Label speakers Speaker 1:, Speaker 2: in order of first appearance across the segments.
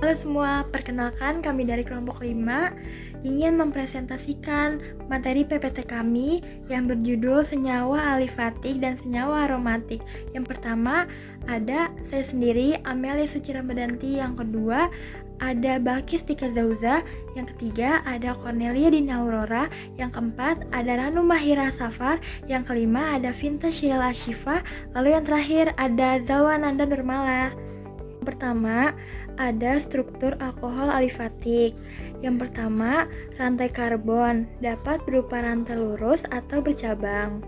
Speaker 1: Halo semua, perkenalkan kami dari kelompok 5 ingin mempresentasikan materi PPT kami yang berjudul senyawa alifatik dan senyawa aromatik. Yang pertama ada saya sendiri, Amelia Suci Ramadanti. Yang kedua ada Balkis Tika Zauza. Yang ketiga ada Cornelia Dina Aurora. Yang keempat ada Ranu Mahira Safar. Yang kelima ada Vinta Sheila Ashifa. Lalu yang terakhir ada Zawananda Nurmala. Pertama, ada struktur alkohol alifatik. Yang pertama, rantai karbon dapat berupa rantai lurus atau bercabang.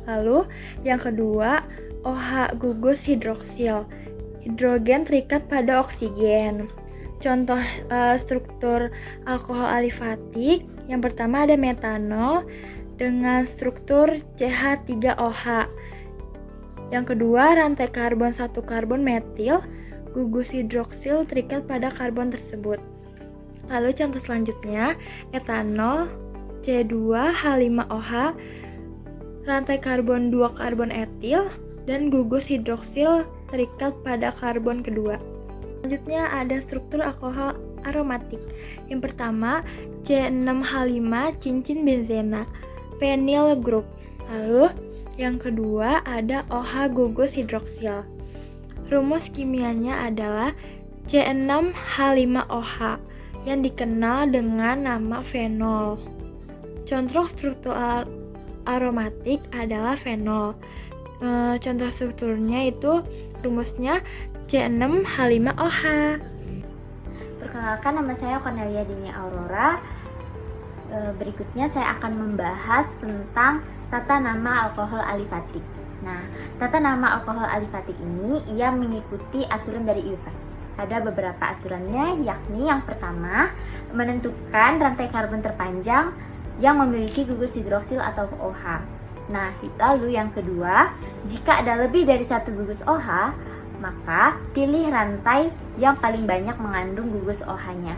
Speaker 1: Lalu, yang kedua, OH gugus hidroksil. Hidrogen terikat pada oksigen. Contoh struktur alkohol alifatik, yang pertama ada metanol dengan struktur CH3OH. Yang kedua, rantai karbon 1 karbon metil, gugus hidroksil terikat pada karbon tersebut. Lalu contoh selanjutnya, etanol C2H5OH, rantai karbon 2 karbon etil, dan gugus hidroksil terikat pada karbon kedua. Selanjutnya ada struktur alkohol aromatik. Yang pertama, C6H5 cincin benzena, penyl group. Lalu yang kedua ada OH gugus hidroksil. Rumus kimianya adalah C6H5OH yang dikenal dengan nama fenol. Contoh struktur aromatik adalah fenol. Contoh strukturnya itu rumusnya C6H5OH.
Speaker 2: Perkenalkan, nama saya Cornelia Dina Aurora. Berikutnya saya akan membahas tentang tata nama alkohol alifatik. Nah, tata nama alkohol alifatik ini ia mengikuti aturan dari IUPAC. Ada beberapa aturannya, yakni yang pertama, menentukan rantai karbon terpanjang yang memiliki gugus hidroksil atau OH. Nah, lalu yang kedua, jika ada lebih dari satu gugus OH, maka pilih rantai yang paling banyak mengandung gugus OH-nya.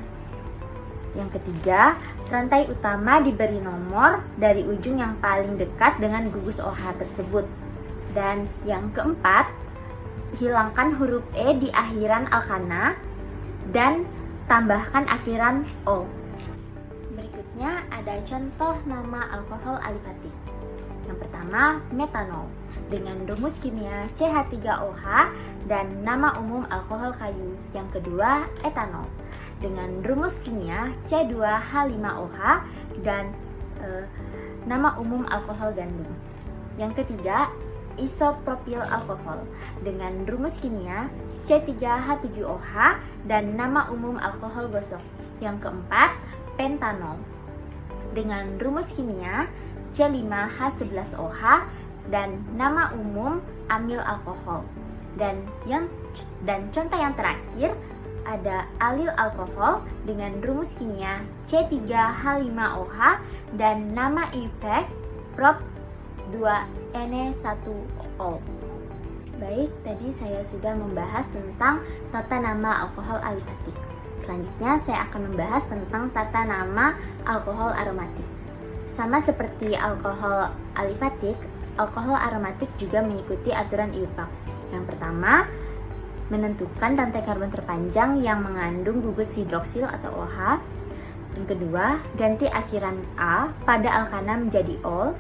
Speaker 2: Yang ketiga, rantai utama diberi nomor dari ujung yang paling dekat dengan gugus OH tersebut. Dan yang keempat, hilangkan huruf E di akhiran alkana dan tambahkan akhiran O. Berikutnya ada contoh nama alkohol alifatik. Yang pertama, metanol dengan rumus kimia CH3OH dan nama umum alkohol kayu. Yang kedua, etanol dengan rumus kimia C2H5OH dan nama umum alkohol gandum. Yang ketiga, isopropil alkohol dengan rumus kimia C3H7OH dan nama umum alkohol gosok. Yang keempat, pentanol dengan rumus kimia C5H11OH dan nama umum amil alkohol. Dan contoh yang terakhir ada alil alkohol dengan rumus kimia C3H5OH dan nama IUPAC prop 2Ne1O. Baik, tadi saya sudah membahas tentang tata nama alkohol alifatik. Selanjutnya saya akan membahas tentang tata nama alkohol aromatik. Sama seperti alkohol alifatik, alkohol aromatik juga mengikuti aturan IUPAC. Yang pertama, menentukan rantai karbon terpanjang yang mengandung gugus hidroksil atau OH. Yang kedua, ganti akhiran A pada alkana menjadi O.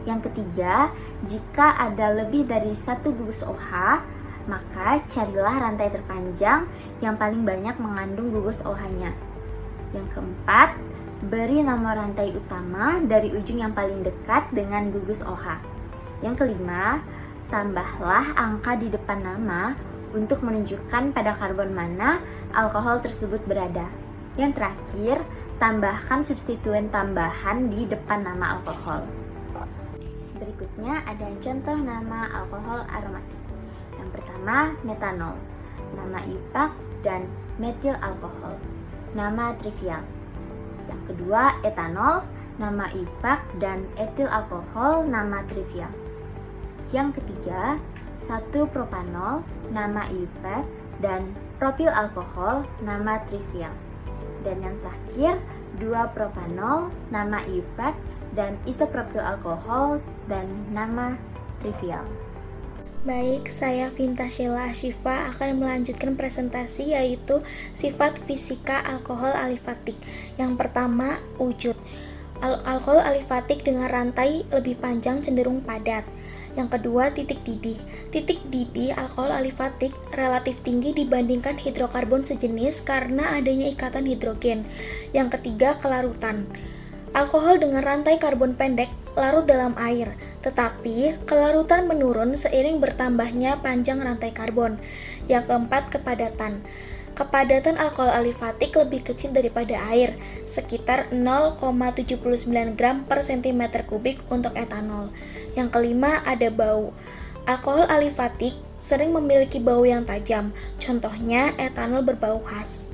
Speaker 2: Yang ketiga, jika ada lebih dari satu gugus OH, maka carilah rantai terpanjang yang paling banyak mengandung gugus OH-nya. Yang keempat, beri nomor rantai utama dari ujung yang paling dekat dengan gugus OH. Yang kelima, tambahlah angka di depan nama untuk menunjukkan pada karbon mana alkohol tersebut berada. Yang terakhir, tambahkan substituen tambahan di depan nama alkohol. Berikutnya ada contoh nama alkohol aromatik. Yang pertama, metanol, nama IUPAC dan metil alkohol, nama trivial. Yang kedua, etanol, nama IUPAC dan etil alkohol, nama trivial. Yang ketiga, 1 propanol, nama IUPAC dan propil alkohol, nama trivial. Dan yang terakhir, 2 propanol, nama IUPAC dan isopropil alkohol dan nama trivial.
Speaker 1: Baik, saya Vinta Sheila Ashifa akan melanjutkan presentasi yaitu sifat fisika alkohol alifatik. Yang pertama, wujud. Alkohol alifatik dengan rantai lebih panjang cenderung padat. Yang kedua, titik didih. Titik didih alkohol alifatik relatif tinggi dibandingkan hidrokarbon sejenis karena adanya ikatan hidrogen. Yang ketiga, kelarutan. Alkohol dengan rantai karbon pendek larut dalam air, tetapi kelarutan menurun seiring bertambahnya panjang rantai karbon. Yang keempat, kepadatan. Kepadatan alkohol alifatik lebih kecil daripada air, sekitar 0,79 gram per cm kubik untuk etanol. Yang kelima, ada bau. Alkohol alifatik sering memiliki bau yang tajam, contohnya etanol berbau khas.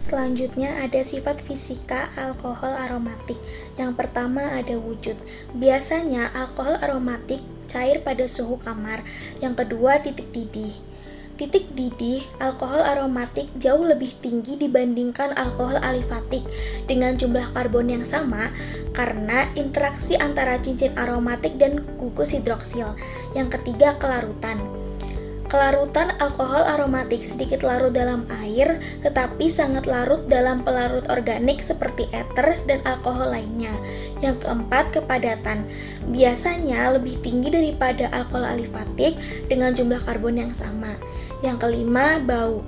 Speaker 1: Selanjutnya ada sifat fisika alkohol aromatik. Yang pertama ada wujud. Biasanya alkohol aromatik cair pada suhu kamar. Yang kedua, titik didih. Titik didih alkohol aromatik jauh lebih tinggi dibandingkan alkohol alifatik dengan jumlah karbon yang sama karena interaksi antara cincin aromatik dan gugus hidroksil. Yang ketiga, kelarutan. Kelarutan alkohol aromatik sedikit larut dalam air, tetapi sangat larut dalam pelarut organik seperti eter dan alkohol lainnya. Yang keempat, kepadatan. Biasanya lebih tinggi daripada alkohol alifatik dengan jumlah karbon yang sama. Yang kelima, bau.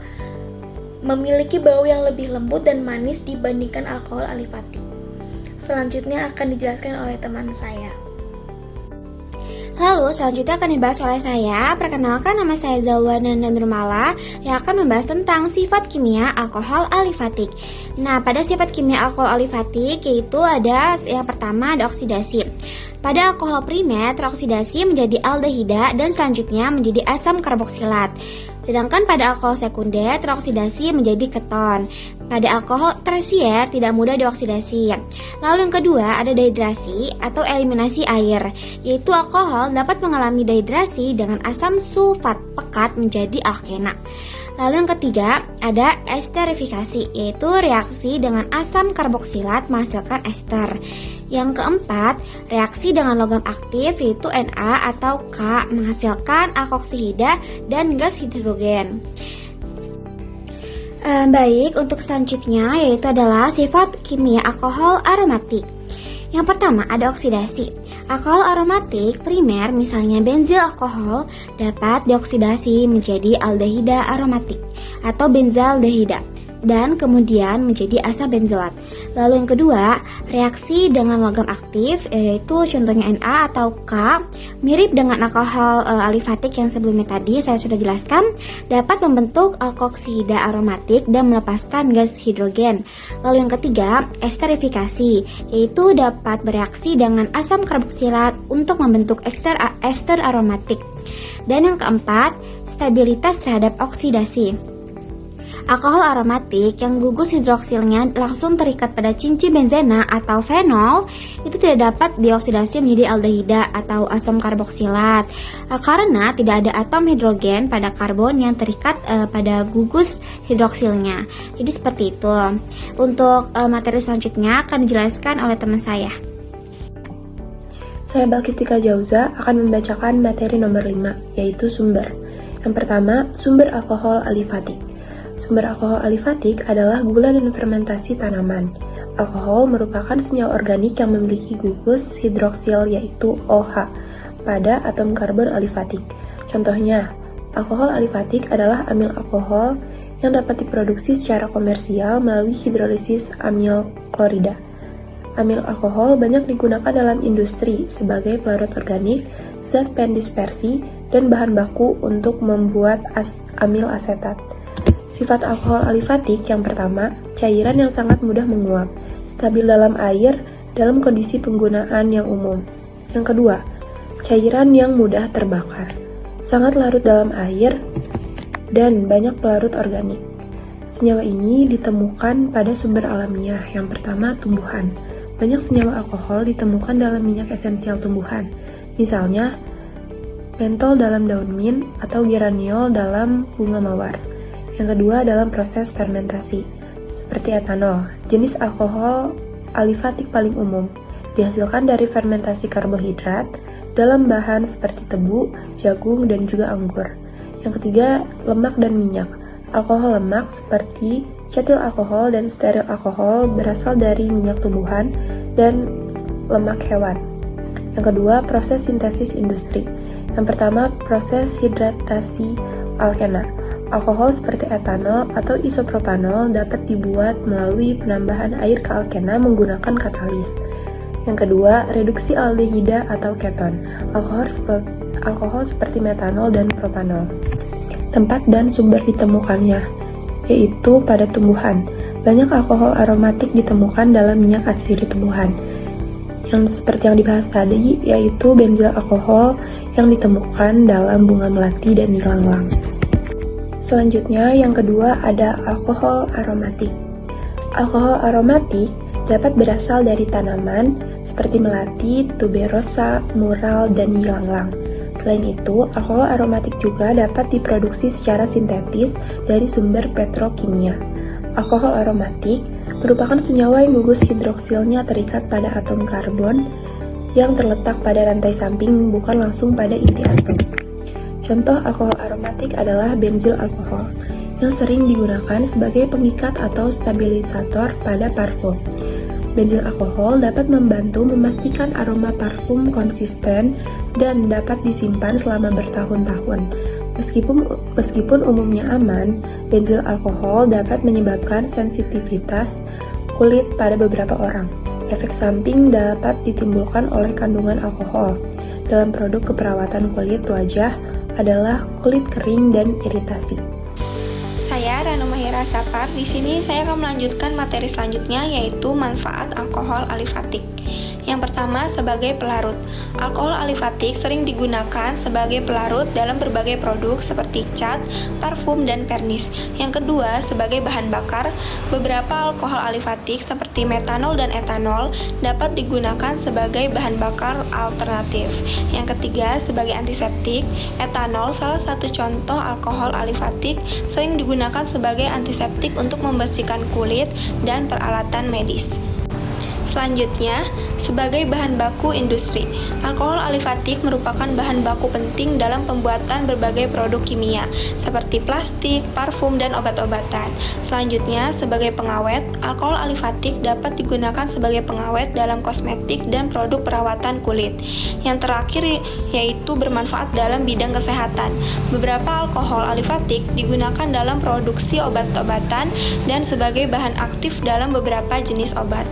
Speaker 1: Memiliki bau yang lebih lembut dan manis dibandingkan alkohol alifatik. Selanjutnya akan dijelaskan oleh teman saya.
Speaker 3: Lalu selanjutnya akan dibahas oleh saya. Perkenalkan, nama saya Zalwana Nurmala yang akan membahas tentang sifat kimia alkohol alifatik. Nah, pada sifat kimia alkohol alifatik yaitu ada yang pertama ada oksidasi. Pada alkohol primer teroksidasi menjadi aldehida dan selanjutnya menjadi asam karboksilat. Sedangkan pada alkohol sekunder teroksidasi menjadi keton. Pada alkohol tersier tidak mudah dioksidasi. Lalu yang kedua ada dehidrasi atau eliminasi air, yaitu alkohol dapat mengalami dehidrasi dengan asam sulfat pekat menjadi alkena. Lalu yang ketiga ada esterifikasi, yaitu reaksi dengan asam karboksilat menghasilkan ester. Yang keempat, reaksi dengan logam aktif yaitu Na atau K menghasilkan alkoksihida dan gas hidrogen. Baik, untuk selanjutnya yaitu adalah sifat kimia alkohol aromatik. Yang pertama ada oksidasi. Alkohol aromatik primer misalnya benzil alkohol dapat dioksidasi menjadi aldehida aromatik atau benzaldehida dan kemudian menjadi asam benzoat. Lalu yang kedua, reaksi dengan logam aktif yaitu contohnya Na atau K mirip dengan alkohol alifatik yang sebelumnya tadi saya sudah jelaskan, dapat membentuk alkoksida aromatik dan melepaskan gas hidrogen. Lalu yang ketiga, esterifikasi yaitu dapat bereaksi dengan asam karboksilat untuk membentuk ester aromatik. Dan yang keempat, stabilitas terhadap oksidasi. Alkohol aromatik yang gugus hidroksilnya langsung terikat pada cincin benzena atau fenol itu tidak dapat dioksidasi menjadi aldehida atau asam karboksilat karena tidak ada atom hidrogen pada karbon yang terikat pada gugus hidroksilnya. Jadi seperti itu. Untuk materi selanjutnya akan dijelaskan oleh teman saya.
Speaker 4: Saya Balkistika Jauza akan membacakan materi nomor 5, yaitu sumber. Yang pertama, sumber alkohol alifatik. Sumber alkohol alifatik adalah gula dan fermentasi tanaman. Alkohol merupakan senyawa organik yang memiliki gugus hidroksil yaitu OH pada atom karbon alifatik. Contohnya, alkohol alifatik adalah amil alkohol yang dapat diproduksi secara komersial melalui hidrolisis amil klorida. Amil alkohol banyak digunakan dalam industri sebagai pelarut organik, zat pendispersi, dan bahan baku untuk membuat amil asetat. Sifat alkohol alifatik yang pertama, cairan yang sangat mudah menguap, stabil dalam air dalam kondisi penggunaan yang umum. Yang kedua, cairan yang mudah terbakar, sangat larut dalam air, dan banyak pelarut organik. Senyawa ini ditemukan pada sumber alamiah. Yang pertama, tumbuhan. Banyak senyawa alkohol ditemukan dalam minyak esensial tumbuhan, misalnya mentol dalam daun mint atau geraniol dalam bunga mawar. Yang kedua, dalam proses fermentasi, seperti etanol, jenis alkohol alifatik paling umum, dihasilkan dari fermentasi karbohidrat dalam bahan seperti tebu, jagung, dan juga anggur. Yang ketiga, lemak dan minyak. Alkohol lemak seperti cetil alkohol dan steril alkohol berasal dari minyak tumbuhan dan lemak hewan. Yang kedua, proses sintesis industri. Yang pertama, proses hidratasi alkena. Alkohol seperti etanol atau isopropanol dapat dibuat melalui penambahan air ke alkena menggunakan katalis. Yang kedua, reduksi aldehida atau keton. Alkohol seperti metanol dan propanol. Tempat dan sumber ditemukannya, yaitu pada tumbuhan. Banyak alkohol aromatik ditemukan dalam minyak atsiri tumbuhan. Yang seperti yang dibahas tadi, yaitu benzil alkohol yang ditemukan dalam bunga melati dan ylang-ylang. Selanjutnya, yang kedua ada alkohol aromatik. Alkohol aromatik dapat berasal dari tanaman seperti melati, tuberosa, mural, dan ylang-ylang. Selain itu, alkohol aromatik juga dapat diproduksi secara sintetis dari sumber petrokimia. Alkohol aromatik merupakan senyawa yang gugus hidroksilnya terikat pada atom karbon yang terletak pada rantai samping, bukan langsung pada inti atom. Contoh alkohol aromatik adalah benzil alkohol, yang sering digunakan sebagai pengikat atau stabilisator pada parfum. Benzil alkohol dapat membantu memastikan aroma parfum konsisten dan dapat disimpan selama bertahun-tahun. Meskipun umumnya aman, benzil alkohol dapat menyebabkan sensitivitas kulit pada beberapa orang. Efek samping dapat ditimbulkan oleh kandungan alkohol dalam produk keperawatan kulit wajah adalah kulit kering dan iritasi.
Speaker 5: Saya Ranu Mahira Sapar. Di sini saya akan melanjutkan materi selanjutnya, yaitu manfaat alkohol alifatik. Yang pertama, sebagai pelarut. Alkohol alifatik sering digunakan sebagai pelarut dalam berbagai produk seperti cat, parfum, dan vernis. Yang kedua, sebagai bahan bakar. Beberapa alkohol alifatik seperti metanol dan etanol dapat digunakan sebagai bahan bakar alternatif. Yang ketiga, sebagai antiseptik. Etanol, salah satu contoh alkohol alifatik, sering digunakan sebagai antiseptik untuk membersihkan kulit dan peralatan medis. Selanjutnya, sebagai bahan baku industri. Alkohol alifatik merupakan bahan baku penting dalam pembuatan berbagai produk kimia, seperti plastik, parfum, dan obat-obatan. Selanjutnya, sebagai pengawet, alkohol alifatik dapat digunakan sebagai pengawet dalam kosmetik dan produk perawatan kulit. Yang terakhir, yaitu bermanfaat dalam bidang kesehatan. Beberapa alkohol alifatik digunakan dalam produksi obat-obatan dan sebagai bahan aktif dalam beberapa jenis obat.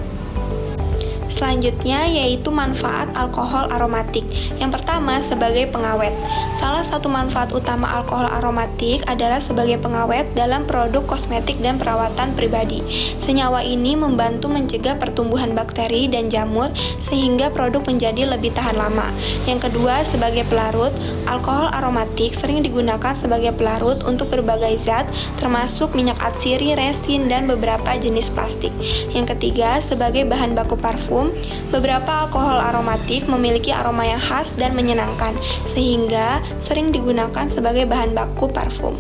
Speaker 5: Selanjutnya yaitu manfaat alkohol aromatik. Yang pertama, sebagai pengawet. Salah satu manfaat utama alkohol aromatik adalah sebagai pengawet dalam produk kosmetik dan perawatan pribadi. Senyawa ini membantu mencegah pertumbuhan bakteri dan jamur sehingga produk menjadi lebih tahan lama. Yang kedua, sebagai pelarut. Alkohol aromatik sering digunakan sebagai pelarut untuk berbagai zat termasuk minyak atsiri, resin, dan beberapa jenis plastik. Yang ketiga, sebagai bahan baku parfum. Beberapa alkohol aromatik memiliki aroma yang khas dan menyenangkan, sehingga sering digunakan sebagai bahan baku parfum.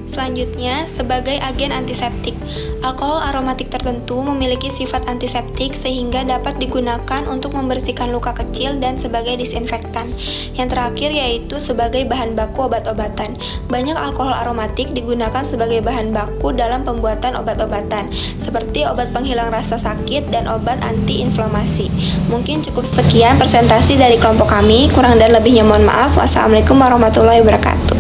Speaker 5: Selanjutnya, sebagai agen antiseptik. Alkohol aromatik tertentu memiliki sifat antiseptik sehingga dapat digunakan untuk membersihkan luka kecil dan sebagai disinfektan. Yang terakhir yaitu sebagai bahan baku obat-obatan. Banyak alkohol aromatik digunakan sebagai bahan baku dalam pembuatan obat-obatan, seperti obat penghilang rasa sakit dan obat antiinflamasi. Mungkin cukup sekian presentasi dari kelompok kami. Kurang dan lebihnya mohon maaf. Wassalamualaikum warahmatullahi wabarakatuh.